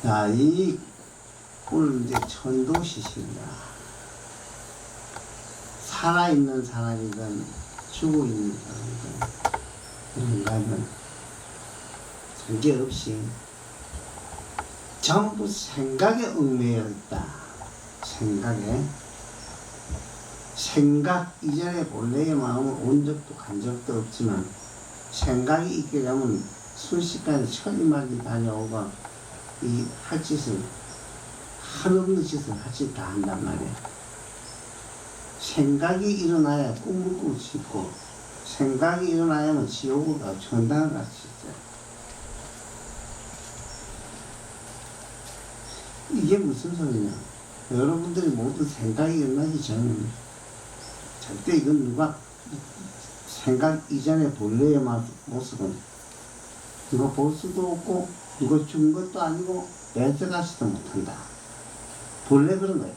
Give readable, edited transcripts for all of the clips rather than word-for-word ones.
자, 이 꿀 이제 천도시신이야. 살아있는 사람이든 죽어있는 사람이든 인간은 관계없이 전부 생각에 얽매여 있다. 생각에. 생각 이전에 본래의 마음을 온 적도 간 적도 없지만 생각이 있게 되면 순식간에 천리만리 다녀오고 이 할 짓을 한없는 짓을 할 짓 다 한단 말이야. 생각이 일어나야 꿈을 꿀 수 있고 생각이 일어나야만 지옥을 가고 천당을 갈 수 있어요. 이게 무슨 소리냐? 여러분들이 모두 생각이 일어나기 전에 절대 이건 누가 생각 이전의 본래의 모습은 누가 볼 수도 없고 누가 준 것도 아니고 뺏어가지도 못한다. 본래 그런 거예요.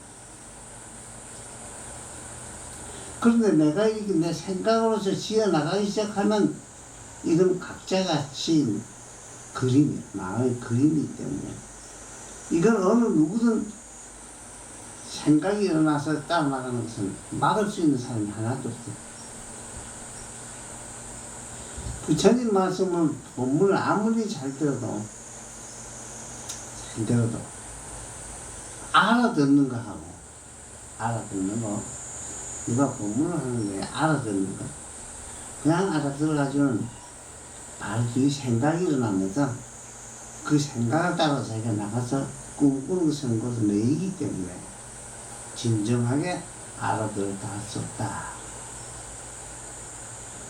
그런데 내가 이렇게 내 생각으로서 지어나가기 시작하면 이건 각자가 지은 그림이에요. 마음의 그림이기 때문에 이건 어느 누구든 생각이 일어나서 따라 나가는 것은 막을 수 있는 사람이 하나도 없어요. 부처님 말씀을 본문을 아무리 잘 들어도 알아듣는 거 하고 알아듣는 거 누가 본문을 하는데 알아듣는 거 그냥 알아들어가지고는 바로 그 생각이 일어나면서 그 생각을 따라서 자기가 나가서 꿈꾸는 것을 내이기 때문에 진정하게 알아들었다 할 수 없다.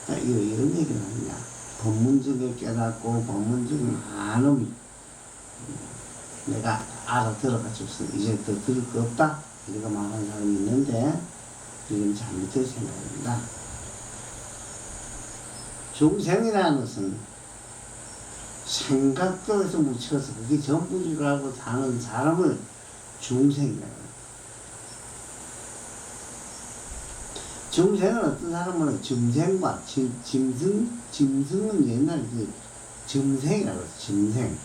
이런 얘기를 하느냐. 법문적에 깨닫고 법문적인 많은 내가 알아들어가지고 이제 더 들을 거 없다. 이렇게 말하는 사람이 있는데 이건 잘못된 생각입니다. 중생이라는 것은 생각 속에서 묻혀서 그게 전부인 줄 알고 사는 사람을 중생이라고 해요. 중생은 어떤 사람은 짐승과 짐승은 옛날에 그 짐승이라고 해서 짐승.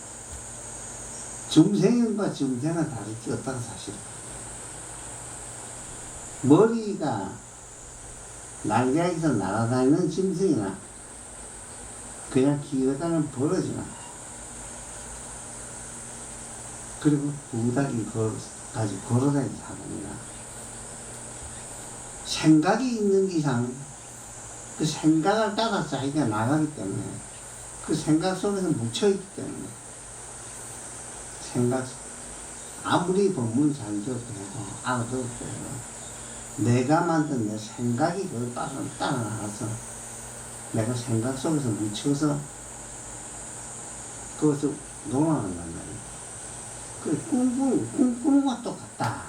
중생과 짐승은 다를 게 없다는 사실. 머리가 날개에서 날아다니는 짐승이나 그냥 기어다니는 버러지나 그리고 부다리 가지고 걸어다니는 사람이나 생각이 있는 이상 그 생각을 따라서 자기가 나가기 때문에 그 생각 속에서 묻혀있기 때문에 생각 아무리 법문 잘 들어도 알아들어도 내가 만든 내 생각이 그걸 따라 나가서 내가 생각 속에서 묻혀서 그것을 놀아난단 말이야. 그 꿈꾸는 것과 똑같다.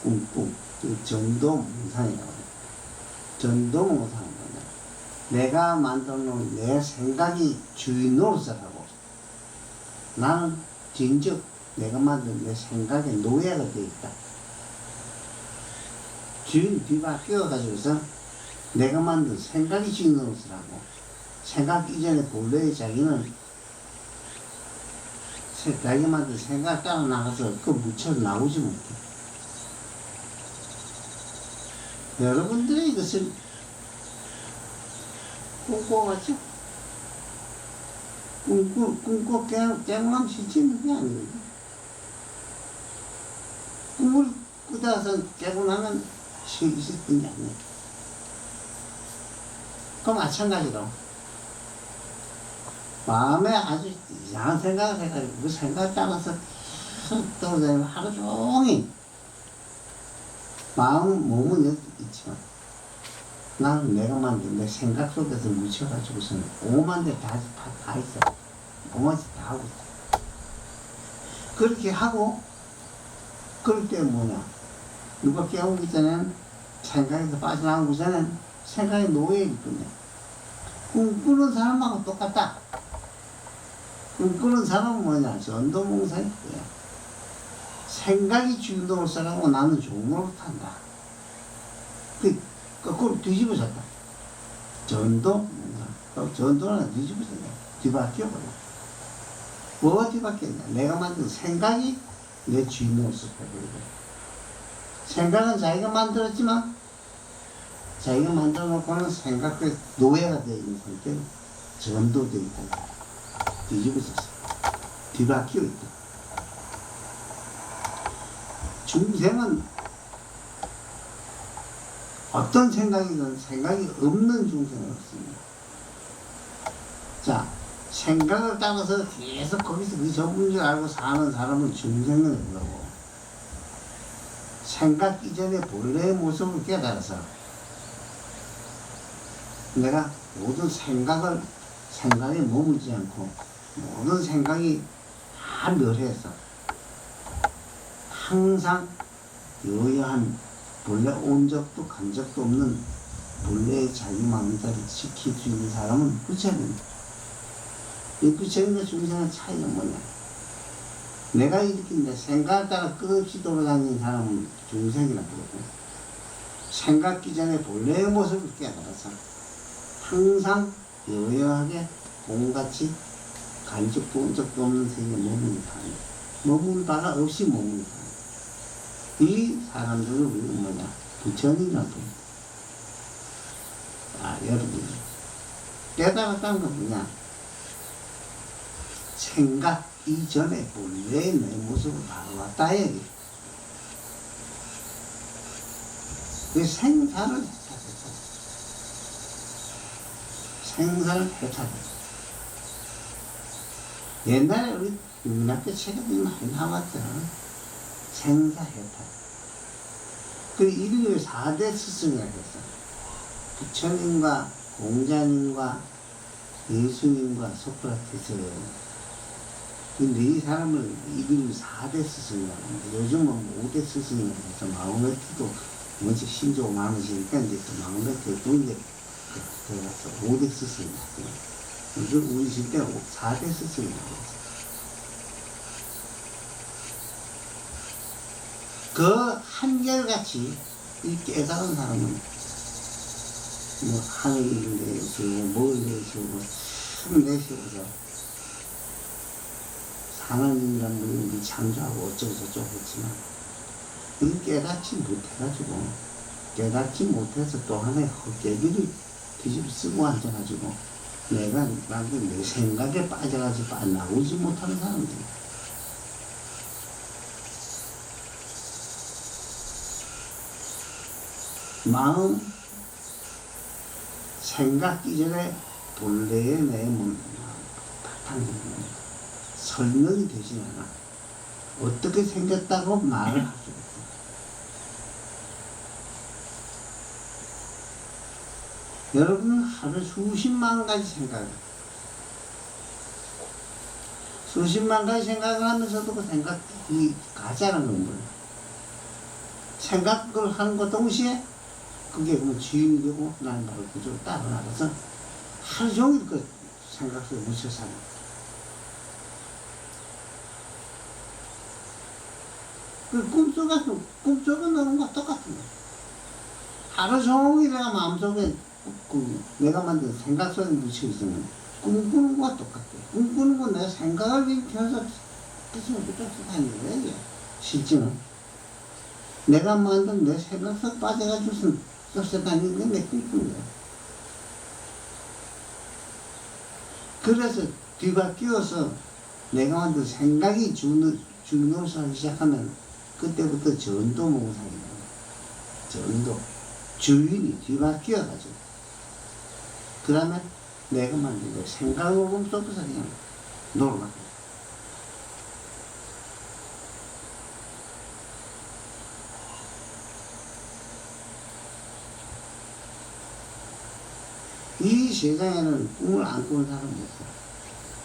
꿈. 그 전도몽상이라고 해요. 전도몽상이라고 해요. 내가 만들어놓은 내 생각이 주인 노릇하고 나는 진즉 내가 만든 내 생각의 노예가 되어 있다. 주인 뒤바뀌어가지고서 내가 만든 생각이 주인 노릇을 하고 생각 이전에 본래의 자기는 자기가 만든 생각 따라 나가서 그 묻혀 나오지 못해. 여러분들이 이것을 꿈꿔왔죠? 꿈꿔 깨어남 시키는 게 아니거든요. 꿈을 꾸다서 깨고 나면 있었던 게 아니에요. 그 마찬가지로 마음에 아주 이상한 생각을 해가지고 그 생각을 따라서 계속 떠오르면 하루 종일 몸은 있지만 나는 내가 만든 내 생각 속에서 묻혀가지고서는 오만 데 다 있어. 오만 데 다 하고 있어. 그렇게 하고 그럴 때 뭐냐 누가 깨우기 전에는 생각에서 빠져나오기 전에는 생각의 노예일 뿐이야. 꿈꾸는 사람하고 똑같다. 꿈꾸는 사람은 뭐냐 전도몽상일 거야. 생각이 주인 노릇을 하고 나는 좋은 노릇 한다. 거꾸로 뒤집어졌다. 전도는 뒤집어졌다. 뒤바뀌어버려. 뭐 어디 바뀌었냐? 내가 만든 생각이 내 주인으로서 해버리고, 생각은 자기가 만들었지만 자기가 만들어 놓고는 생각에 노예가 되어 있는 상태로 전도되어 있다. 뒤집어졌어. 뒤바뀌어 있다. 중생은 어떤 생각이든 생각이 없는 중생은 없습니다. 자, 생각을 따라서 계속 거기서 그 전부인 줄 알고 사는 사람은 중생은 없고, 생각 이전에 본래의 모습을 깨달아서 내가 모든 생각에 머물지 않고 모든 생각이 다 멸해서 항상 여여한 본래 온 적도 간 적도 없는 본래의 자기 마음자를 지킬 수 있는 사람은 부처입니다. 이 부처님과 중생의 차이가 뭐냐? 내가 일으킨 내 생각을 따라 끝없이 돌아다니는 사람은 중생이라 부르고, 생각기 전에 본래의 모습을 깨달아서 항상 여여하게 공같이 간 적도 온 적도 없는 세계에 머무는 사람, 머물 바가 없이 머무는 사람, 이 사람들을 우리가 뭐냐? 부처님이라고 합니다. 아, 여러분, 깨달았다는 건 뭐냐? 생각 이전에 본래의 내 모습을 바라봤다 얘기. 그 생사를 해탈했다. 생사를 해탈했다. 옛날에 우리 국민학교 책에도 많이 나왔죠. 생사 해탈. 그 인류 4대 스승이라고 했어. 부처님과 공자님과 예수님과 소크라테스, 이 네 사람을 인류 4대 스승이라고 하는데, 요즘은 5대 스승이라고 해서 마호메트도 먼저 신조 많으시니까 이제 또 마호메트도 이제 들어가서 5대 스승이라고 해요. 요즘 우리 시대 4대 스승이라고 했어요. 그 한결같이 이 깨달은 사람은 뭐 하늘을 내시고 뭘 내시고 숨 내쉬고서 하나님이란 분이 창조하고 어쩌고저쩌고 했지만, 이 깨닫지 못해가지고, 깨닫지 못해서 또 하나의 헛개기를 뒤집어 쓰고 앉아가지고 내가 내 생각에 빠져가지고 나오지 못하는 사람들. 마음, 생각 이전에 본래의 내 바탕이 설명이 되지 않아. 어떻게 생겼다고 말을 할 수 없어. 여러분은 하루 수십만 가지 생각을, 수십만 가지 생각을 하면서도 그 생각이 가짜라는 건 뭐야? 생각을 하는 것 동시에 그게 뭐 주인이 되고 나는 바로 그쪽으로 따라 나가서 하루 종일 그 생각 속에 묻혀 사는 거야. 그 꿈속은 나는 거 똑같은 거야. 하루 종일 내가 마음속에 내가 만든 생각 속에 묻혀 있으면 꿈꾸는 거와 똑같아. 꿈꾸는 건 내가 생각을 일으켜서 계속 쫓아다니는 거야, 이게. 실제는. 내가 만든 내 생각 속 빠져가지고 쫓아다니는 게 내 꿈꾸는 거야. 그래서 뒤바뀌어서 내가 만든 생각이 주노서 하기 시작하면 그때부터 전도몽상이다. 전도. 주인이 뒤바뀌어가지고. 그 다음에 내가 만든 거 생각으로 속에서 그냥 놀아가. 이 세상에는 꿈을 안 꾸는 사람이 없어.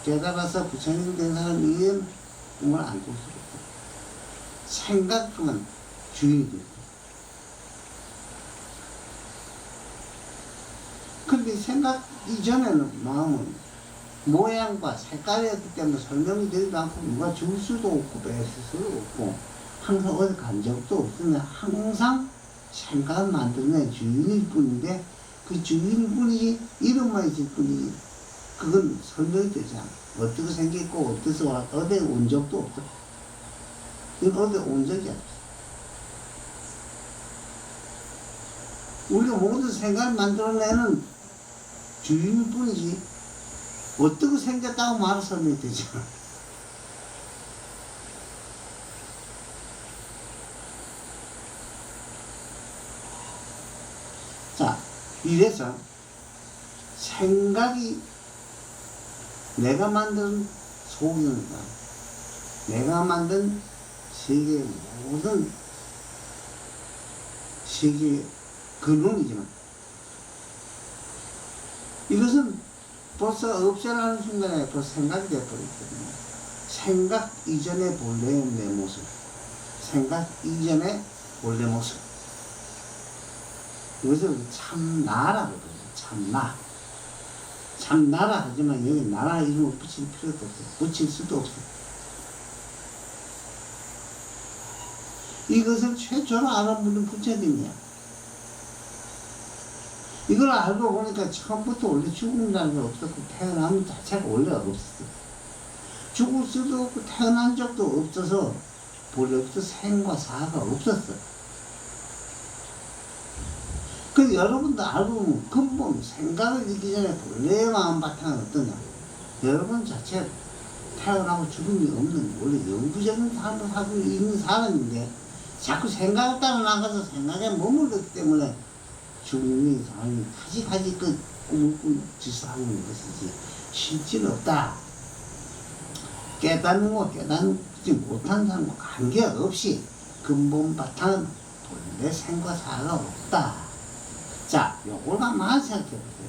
깨달아서 부처님 된 사람 이외에는 꿈을 안 꿀 수가 없어. 생각만 주인이 돼. 근데 생각 이전에는 마음은 모양과 색깔이었기 때문에 설명이 되지도 않고 누가 줄 수도 없고 뺏을 수도 없고 항상 어디 간 적도 없으면 항상 생각을 만드는 주인일 뿐인데 그 주인뿐이지 이름만 있을 뿐이지 그건 설명이 되지 않아. 어떻게 생겼고, 어디서 와, 어디 온 적도 없어. 이건 어디 온 적이 없어. 우리가 모든 생각을 만들어내는 주인뿐이지, 어떻게 생겼다고 말을 설명이 되지 않아. 자, 이래서 생각이 내가 만든 속이니까, 내가 만든 세계의 모든 세계의 근원이지만, 이것은 벌써 없애라는 순간에 벌써 생각이 되어버렸거든요. 생각 이전의 본래의 내 모습, 생각 이전의 본래 모습, 이것을 참나라고 그래요. 참나. 참나라 하지만 여기 나라 이름을 붙일 필요도 없어요. 붙일 수도 없어요. 이것을 최초로 알아보는 부처님이야. 이걸 알고 보니까 처음부터 원래 죽음이라는 게 없었고, 태어남 자체가 원래 없었어. 죽을 수도 없고, 태어난 적도 없어서, 본래부터 생과 사가 없었어. 그 여러분도 알고 보면 근본, 생각을 잊기 전에 본래의 마음 바탕은 어떠냐? 여러분 자체 태어나고 죽음이 없는, 원래 영구적인 삶을 하고 있는 사람인데, 자꾸 생각을 따라 나가서 생각에 머물렀기 때문에 죽음이 상황이 가지가지 그 꿈을 짓을 하고 있는 것이지, 실질은 없다. 깨닫는 거 깨닫지 못한 사람과 관계없이 근본 바탕은 본래 생과 사가 없다. 자, 요걸 가만히 생각해 보세요.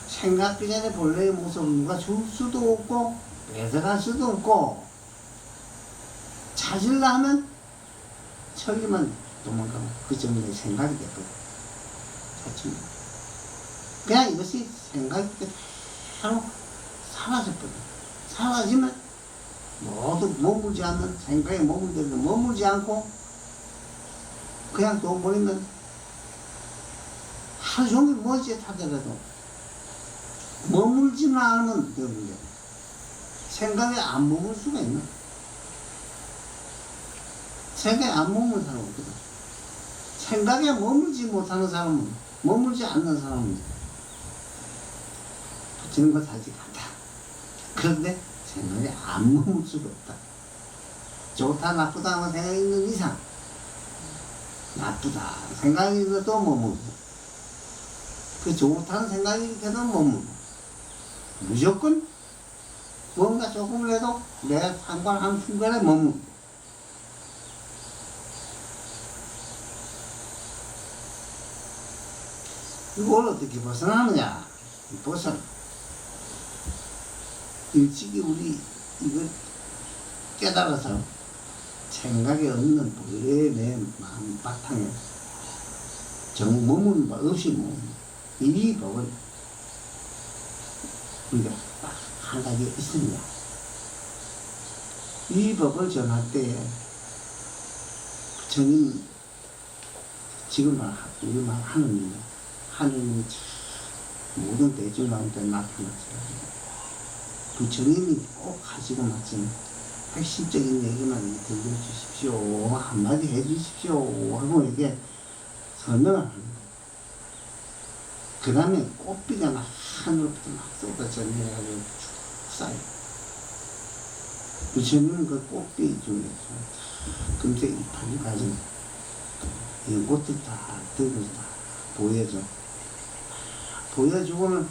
생각기 전에 본래의 모습을 누가 줄 수도 없고, 뺏어갈 수도 없고, 찾으려면 저기만 도망가면 그 정도의 생각이 됐거든. 찾으면. 그냥 이것이 생각이 그대로 사라졌거든. 사라지면 모두 머물지 않는, 생각에 머물지, 머물지 않고 그냥 또 버리면 하루 종일 머지에 타더라도 머물지만 않으면 되는데, 생각에 안 머물 수가 있나? 생각에 안 머무는 사람 없거든. 생각에 머물지 못하는 사람은, 머물지 않는 사람은 붙이는 거 사실 같다. 그런데 생각에 안 머물 수가 없다. 좋다 나쁘다 하는 생각이 있는 이상, 나쁘다 생각이 있어도 머물고, 그 좋다는 생각이 있어도 머물고, 무조건 뭔가 조금을 해도 내가 상관한 순간에 머물고. 이걸 어떻게 벗어나느냐? 벗어나. 일찍이 우리 이걸 깨달아서 생각이 없는 본래 내 마음 바탕에 정 머무는 바 없이 머무는 이 법을 우리가 딱 한 가지 있습니다. 이 법을 전할 때에 부처님, 지금 우리말 하느님, 하느님이 모든 대중 가운데 나타났어요. 부처님이 꼭 하시고 마침 핵심적인 얘기만 들려주십시오, 한마디 해주십시오 하고 이렇게 설명을 합니다. 그 다음에 꽃비가 막 하늘부터 막 쏟아져 내려가지고 쭉 쌓여. 부처님은 그 꽃비 중에서 금세 이파리 가진 연꽃들 다 들고 다 보여줘. 보여주고는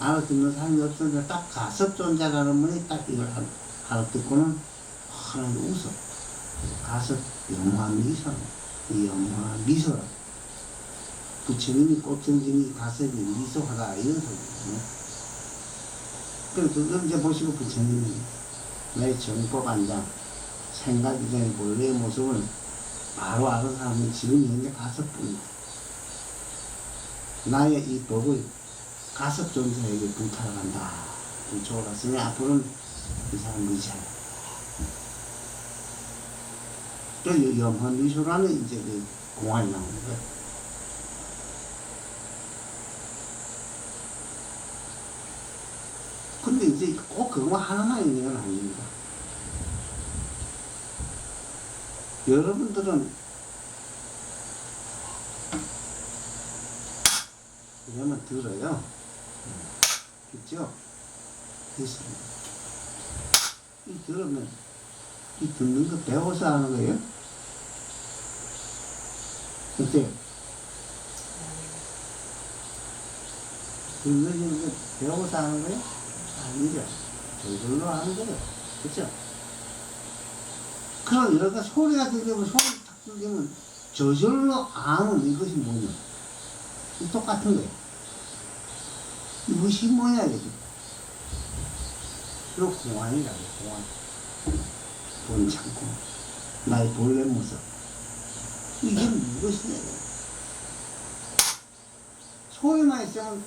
알아듣는 사람이 없었는데, 딱 가섭존자라는 분이 딱 이걸 알아듣고는 하나님 웃어. 가섭 영화미소, 이 영화미소라. 부처님이 꽃정진이 가섭이 미소하다 이런 소리거든요. 그래서 그걸 이제 보시고 부처님이 내 정법 안장, 생각 이전의 본래의 모습을 바로 아는 사람이 지금 현재 가섭뿐이다. 나의 이 법을 가섭존자에게 부탁을 한다. 부탁을 했으니 앞으로는 이 사람 의지하라. 또 염화미소라는 이제 그 공안이 나오는 거예요. 근데 이제 꼭 그거 하나만 있는 건 아닙니다. 여러분들은 이러면 들어요. 그죠? 됐습니다. 이 들으면 이 듣는 거 배워서 하는 거예요? 어때요? 듣는 거 배워서 하는 거예요? 아니죠. 저절로 하는 거예요. 그죠? 그럼 여기가 소리가 들리면 소리 딱 들리면 저절로 아는 이것이 뭐냐? 똑같은 거예요. 이것이 뭐냐 이거지. 이거 공안이라고 공안. 본창고 나의 본래 모습. 이게 무엇이냐? 소리만 있으면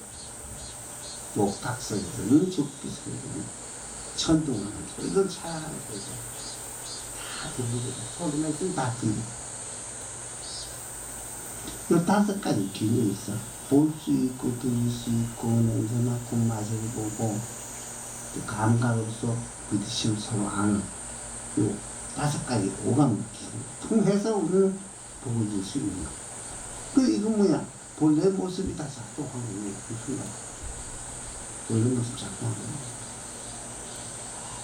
목탁 소리든 죽비 소리든 천둥하는 소리 이건 차라는 거죠. 다 들리거든. 소리만 있으면 다 들리고. 이 5가지 기능이 있어. 볼 수 있고 들을 수 있고 냄새 맡고 맛을 보고 또 감각으로서 부딪힘 서로 아는 요 5가지 오감 기능 통해서 우리는 보고 줄 수 있는 거. 그 이건 뭐야? 본래 모습이 다 작동하는 거예요. 그 순간 본래 모습 작동하는 거예요.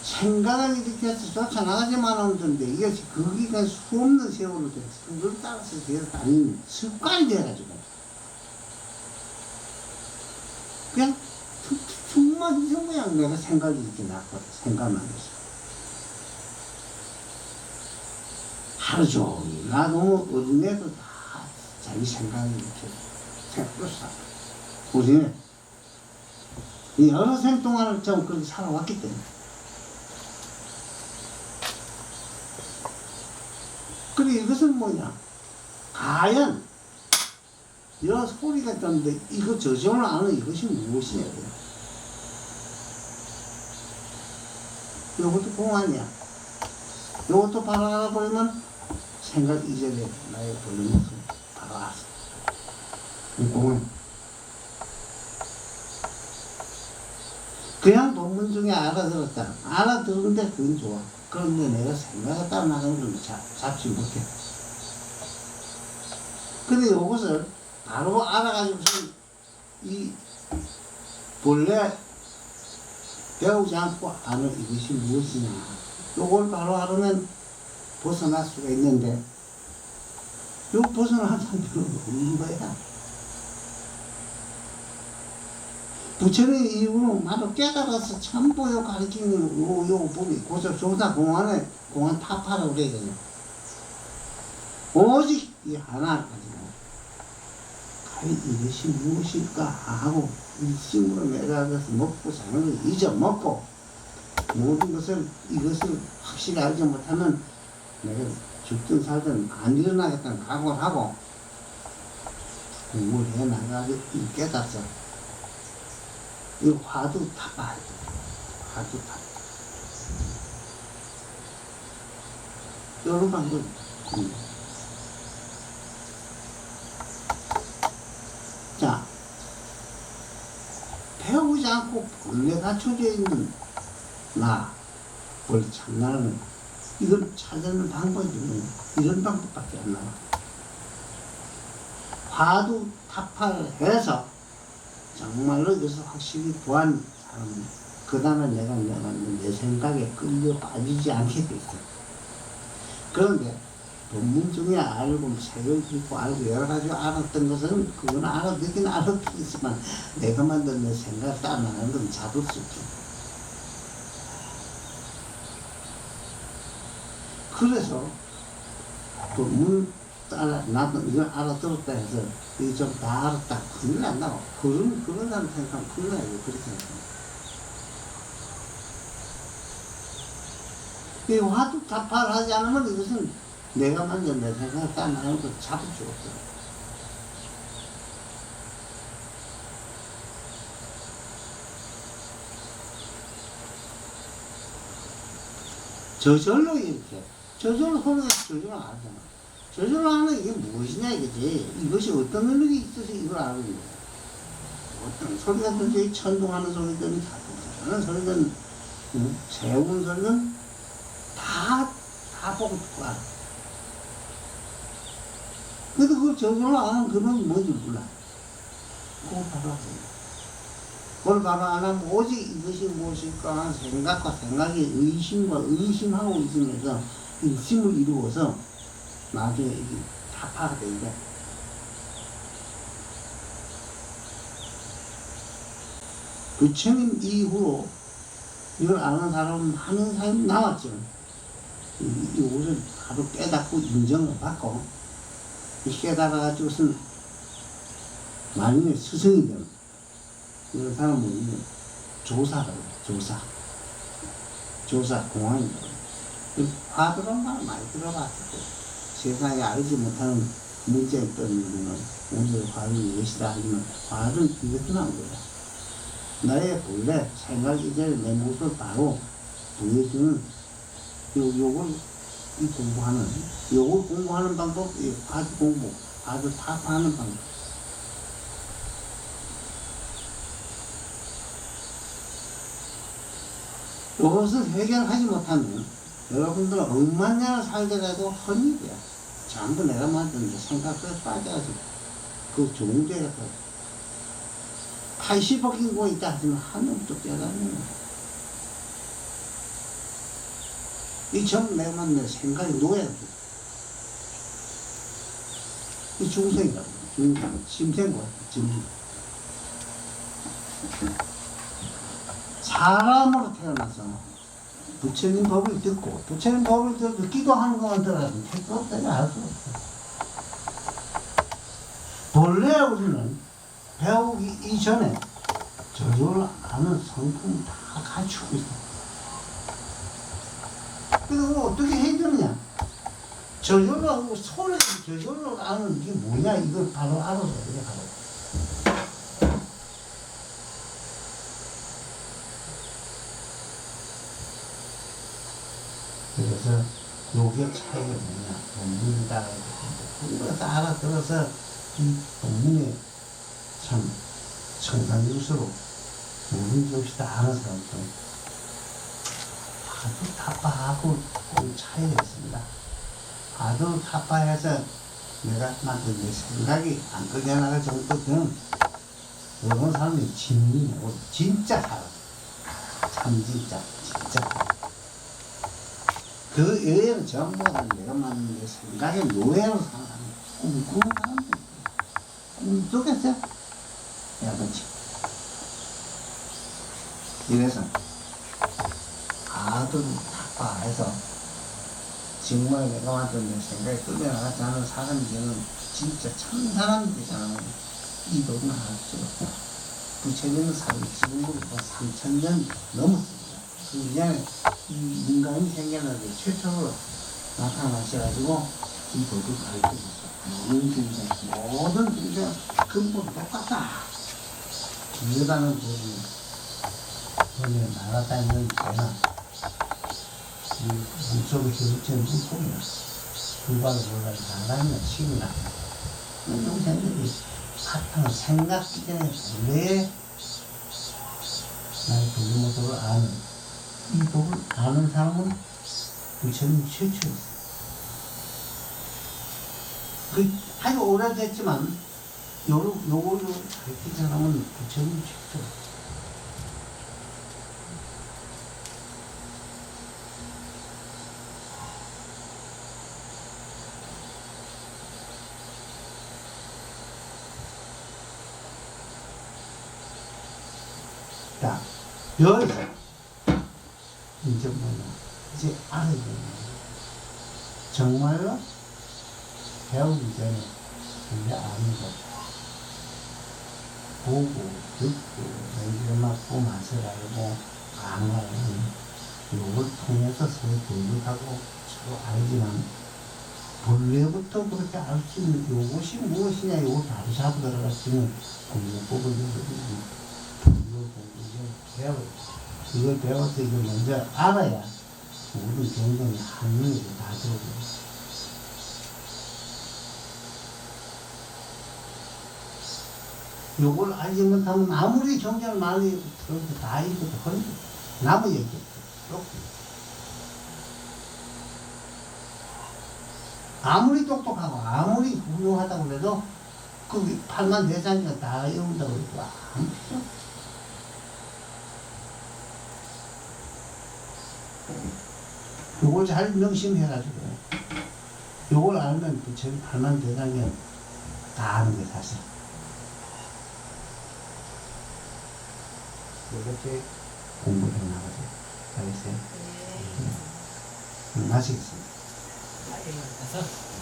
생각을 일으켜서 쫓아나가지만 하면 되는데 이것이 거기가 수없는 세월로 돼서 그걸 따라서 계속 다니는 습관이 돼가지고 그냥 툭툭만 이런 거야. 내가 생각이 이렇게 났거든. 생각만 해서 하루 종일 나 너무 어린애도 다 자기 생각이 이렇게 생각도 사 우리는 여러 생 동안을 좀 그렇게 살아왔기 때문에 그래 이것은 뭐냐? 과연 여러 소리가 있는데 이거 저절로 아는 이것이 무엇이냐? 이것도 공안이야. 이것도 바로 알아버리면 생각 이전에 나의 본래 모습 바로 알았어. 공안. 그냥 본문 중에 알아들었다. 알아들었는데 그건 좋아. 그런데 내가 생각을 따라 나가는 걸 잡지 못해. 근데 이것을 바로 알아가지고서 이 본래 배우지 않고 아는 이것이 무엇이냐. 이걸 바로 알으면 벗어날 수가 있는데 이 벗어날 상태는 없는 거야. 부처님 이후로 바로 깨달아서 참보요 가르치는 요 법이 고서 조사 공안에 공안 타파라고 그래야 되냐. 오직 이 하나 가지고 과연 이것이 무엇일까 하고 일심으로 매달아서 먹고 사는 걸 잊어먹고 모든 것을 이것을 확실히 알지 못하면 내가 죽든 살든 안 일어나겠다는 각오를 하고 공부를 해 나가서 깨닫어. 이 화두 타파야 돼. 화두 타파. 이런 방법. 자, 배우지 않고 본래 갖춰져 있는 나, 원래 참나는 이걸 찾는 방법이 이런 방법밖에 안 나와. 화두 타파를 해서 정말로 이것을 확실히 보안 사람, 그 다음에 내가 내 생각에 끌려 빠지지 않게 돼 있어. 그런데 본문 중에 알고 색을 짚고 알고 여러 가지 알았던 것은 그건 알아듣긴 알아듣겠지만 내가 만든 내 생각을 따라가는 건 잡을 수 없죠. 그래서 본문 따라 나도 이걸 알아들었다 해서 이게 좀 다 알았다 큰일 난다고. 그런 사람 생각하면 큰일 나요. 그렇게 생각하면. 이 화두 타파를 하지 않으면 이것은 내가 만든 내 생각을 따라가는 걸 잡을 수가 없어요. 저절로 이렇게 저절로 소리가 저절로 알잖아. 저절로 하는 이게 무엇이냐 이거지. 이것이 어떤 능력이 있어서 이걸 아는 거야. 어떤 소리가 들지, 천둥하는 소리든, 하는 소리든, 세우는 소리든, 다 보고 듣고 알아. 근데 그걸 저절로 아는 그건 뭔지 몰라. 그걸 바로 하세요. 그걸 바로 안 하면 오직 이것이 무엇일까 하는 생각과 생각이 의심과 의심하고 있으면서 의심을 이루어서 나중에 이게 다 파가 되는데 부처님 이후로 이걸 아는 사람은 하는 사람이 나왔죠. 이것을 바로 깨닫고 인정을 받고 깨달아가지고선 만인의 스승이 되는 이런 사람은 조사라고 조사 공안이라고. 화두란 말 많이 들어봤을 거예요. 세상에 알지 못하는 문제에 떠는 오늘 화두는 무엇이다 하지만 화두는 이것은 안 거야. 나의 본래 생각 이전에 내 모습을 바로 보여주는 요걸 공부하는 방법, 이 화두 공부, 화두 타파하는 방법. 이것을 해결하지 못하면 여러분들은 억만 년을 살더라도 헛일이야. 전부 내가 만든 생각 속에 빠져가지고 그 좋은 데가 80억 인구가 있다 하지만 한 놈도 깨닫는 거야. 이 전부 내가 만든 생각이 노예야. 이 중생이라고. 짐승인 거야. 짐승. 사람으로 태어나서 부처님 법을 듣고 부처님 법을 듣기도 하는 것만 들어가면 택도 없다니 알 수 없어. 본래 우리는 배우기 이전에 저절로 아는 성품을 다 갖추고 있어. 그리고 어떻게 해야 되느냐? 저절로 하고 소리를 저절로 아는 게 뭐냐? 이걸 바로 알아서 그래 바로. 그래서 요게 차이가 뭐냐? 본문이다. 그래서 알아들어서 이 본문에 참 청산유수로 모든 것이 다 아는 사람들 아주 타파하고 좀 차이가 있습니다. 아주 타파해서 내가 만든 내 생각이 안 끌려나갈 정도면 이런 사람이 진리고 진짜 사람. 참 진짜. 그 외에는 전부 다 내가 만든 내 생각의 노예로 사는 사람. 꿈꾸는 사람들. 꿈속에서 야단치. 이래서 아주 타파해서 정말 내가 만든 내 생각에 끌려나가지 않은 사람들은 진짜 참 사람들이잖아. 이 법은 알 수가 없다. 부처님은 지금부터 3000년 넘었습니다. 그 이전에 이 인간이 생겨나기 최초로 나타나셔가지고 이 법을 가르쳐 줬어. 모든 중생 근본 똑같다. 중요하다는 부분이 돈에 날아다니는 개나 이 물속에서 흩어진 물고기나 불발을 몰라서 날아다니는 식이나 동생들이 같은 생각 이전에 본래 나의 불모습을 아는 이 법을 아는 사람은 부처님 최초였어요. 그 아주 오래됐지만 요거를 가르친 사람은 부처님 최초였어요. 자, 여기서 이제 뭐냐, 이제 알아야 되는 거예요. 정말로 배우기 전에 이제 아는 것, 보고, 듣고, 연기를 맡고, 맛을 알고, 강화하는 이걸 통해서 서로 교육하고 서로 알지만 본래부터 그렇게 알 수 있는 이것이 무엇이냐, 이걸 바로 잡고 들어갈 수 있는 공부법을 배워요. 이걸 배워서 이걸 먼저 알아야 모든 경전이 한명으로 다 들어오고 요걸 알지 못하면 아무리 경전을 많이 들어도 다 읽어도 헐 나무 얘기 아무리 똑똑하고 아무리 훌륭하다고 해도 그 팔만 대장이가 다 외운다고 해도 아무 필요 없어. 요걸 잘 명심해가지고 요걸 알면 그 저기 팔만 대장이 다 아는 게 사실. 이렇게 공부를 해나가죠. 알겠어요? 네. 마치겠습니다. 가서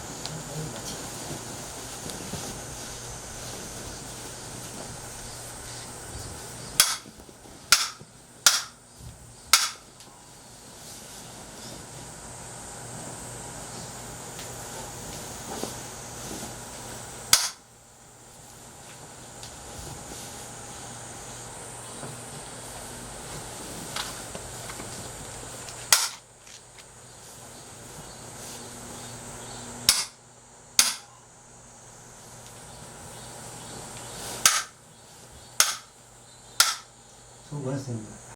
수고하셨습니다.